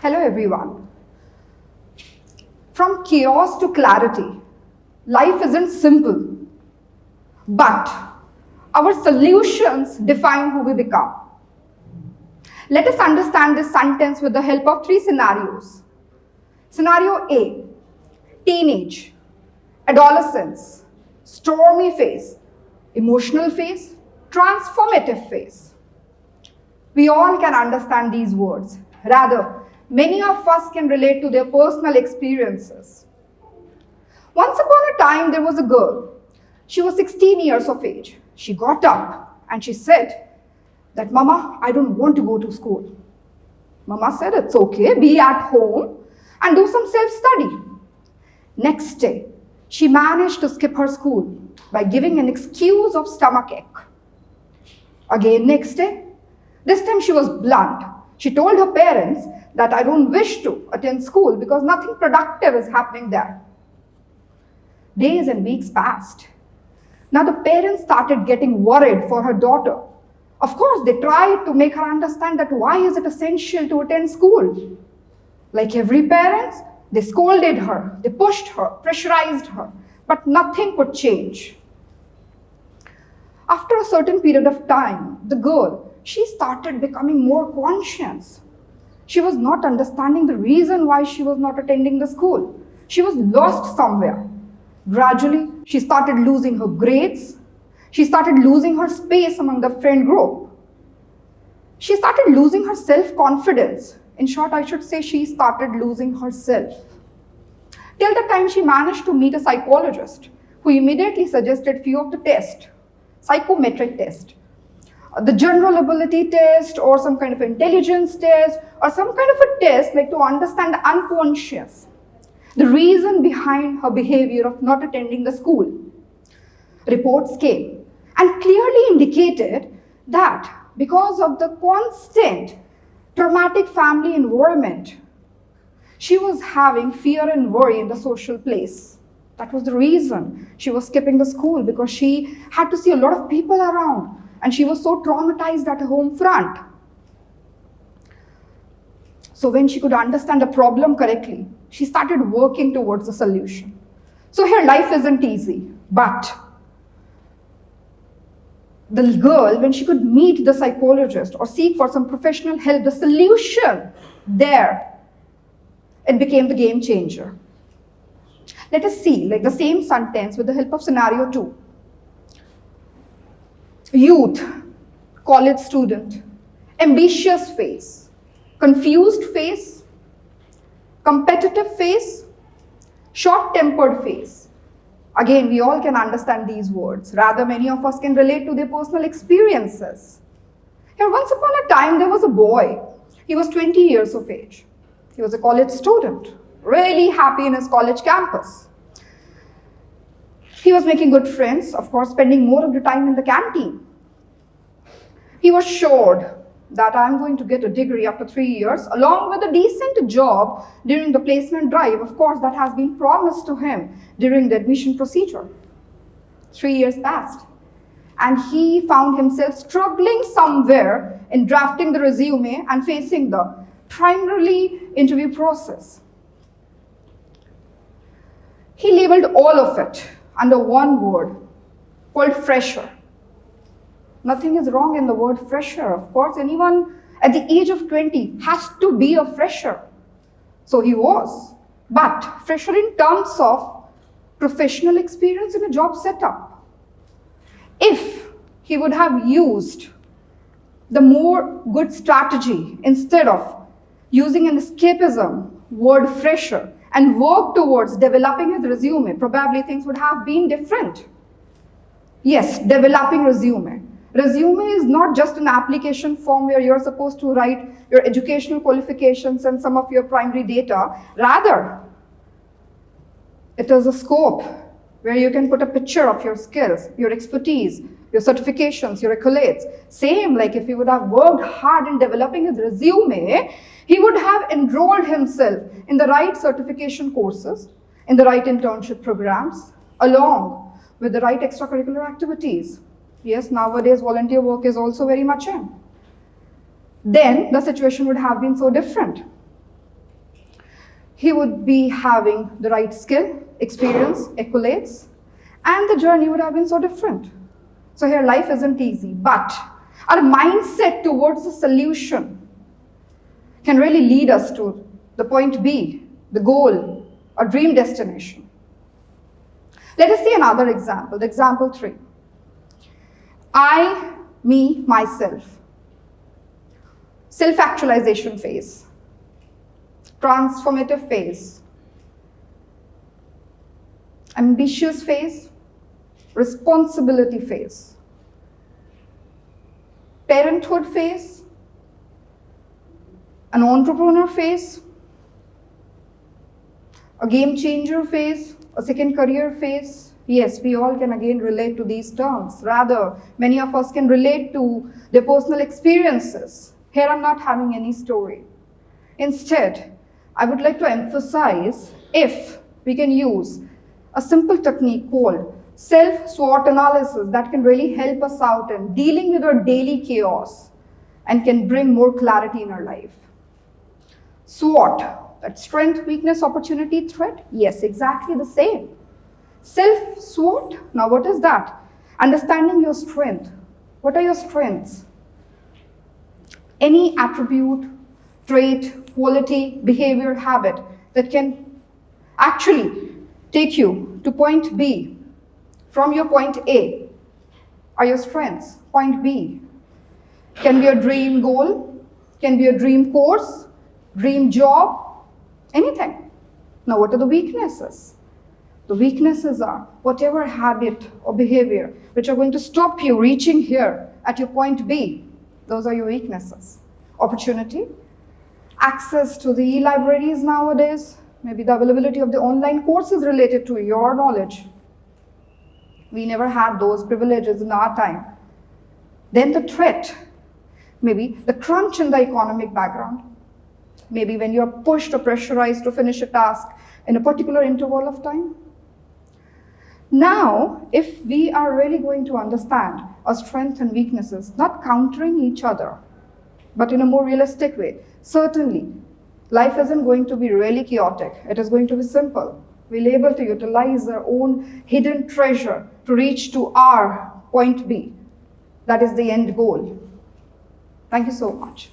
Hello everyone. From chaos to clarity, life isn't simple, but our solutions define who we become. Let us understand this sentence with the help of three scenarios. Scenario A, teenage, adolescence, stormy phase, emotional phase, transformative phase. We all can understand these words. Rather, many of us can relate to their personal experiences. Once upon a time, there was a girl. She was 16 years of age. She got up and she said that, "Mama, I don't want to go to school." Mama said, "It's okay, be at home and do some self-study." Next day, she managed to skip her school by giving an excuse of stomachache. Again next day, this time she was blunt. She told her parents that, "I don't wish to attend school because nothing productive is happening there." Days and weeks passed. Now the parents started getting worried for her daughter. Of course, they tried to make her understand that why is it essential to attend school. Like every parent, they scolded her, they pushed her, pressurized her, but nothing could change. After a certain period of time, the girl, she started becoming more conscious. She was not understanding the reason why she was not attending the school. She was lost somewhere. Gradually, she started losing her grades. She started losing her space among the friend group. She started losing her self-confidence. In short, I should say she started losing herself. Till the time she managed to meet a psychologist who immediately suggested few of the tests, psychometric test, the general ability test, or some kind of intelligence test, or some kind of a test like to understand the unconscious, the reason behind her behavior of not attending the school. Reports came and clearly indicated that because of the constant traumatic family environment, she was having fear and worry in the social place. That was the reason she was skipping the school, because she had to see a lot of people around and she was so traumatized at her home front. So when she could understand the problem correctly, she started working towards the solution. So here life isn't easy, but the girl, when she could meet the psychologist or seek for some professional help, the solution there, it became the game changer. Let us see like the same sentence with the help of scenario 2. Youth, college student, ambitious phase, confused phase, competitive phase, short-tempered phase. Again, we all can understand these words. Rather, many of us can relate to their personal experiences. Here, once upon a time, there was a boy. He was 20 years of age. He was a college student, really happy in his college campus. He was making good friends, of course, spending more of the time in the canteen. He was sure that I'm going to get a degree after 3 years, along with a decent job during the placement drive, of course, that has been promised to him during the admission procedure. 3 years passed, and he found himself struggling somewhere in drafting the resume and facing the primarily interview process. He labeled all of it under one word called fresher. Nothing is wrong in the word fresher. Of course, anyone at the age of 20 has to be a fresher. So he was. But fresher in terms of professional experience in a job setup. If he would have used the more good strategy instead of using an escapism word fresher and work towards developing his resume, probably things would have been different. Yes, developing resume. Resume is not just an application form where you're supposed to write your educational qualifications and some of your primary data. Rather, it is a scope where you can put a picture of your skills, your expertise, your certifications, your accolades. Same like if he would have worked hard in developing his resume, he would have enrolled himself in the right certification courses, in the right internship programs, along with the right extracurricular activities. Yes, nowadays volunteer work is also very much in. Then the situation would have been so different. he would be having the right skill, experience, accolades, and the journey would have been so different. So here life isn't easy, but our mindset towards the solution can really lead us to the point B, the goal, a dream destination. Let us see another example, the example 3. I, me, myself. Self-actualization phase. Transformative phase. Ambitious phase. Responsibility phase. Parenthood phase. An entrepreneur phase. A game changer phase. A second career phase. Yes, we all can again relate to these terms. Rather, many of us can relate to their personal experiences. Here I'm not having any story. Instead, I would like to emphasize if we can use a simple technique called self-SWOT analysis that can really help us out in dealing with our daily chaos and can bring more clarity in our life. SWOT. That strength, weakness, opportunity, threat? Yes, exactly the same. Self-SWOT, now what is that? Understanding your strength. What are your strengths? Any attribute, trait, quality, behavior, habit that can actually take you to point B from your point A are your strengths. Point B can be a dream goal, can be a dream course, dream job, anything. Now, what are the weaknesses? The weaknesses are whatever habit or behavior which are going to stop you reaching here at your point B. Those are your weaknesses. Opportunity, access to the e-libraries nowadays, maybe the availability of the online courses related to your knowledge. We never had those privileges in our time. Then the threat, maybe the crunch in the economic background. Maybe when you're pushed or pressurized to finish a task in a particular interval of time. Now, if we are really going to understand our strengths and weaknesses, not countering each other, but in a more realistic way, certainly, life isn't going to be really chaotic. It is going to be simple. We'll be able to utilize our own hidden treasure to reach to our point B. That is the end goal. Thank you so much.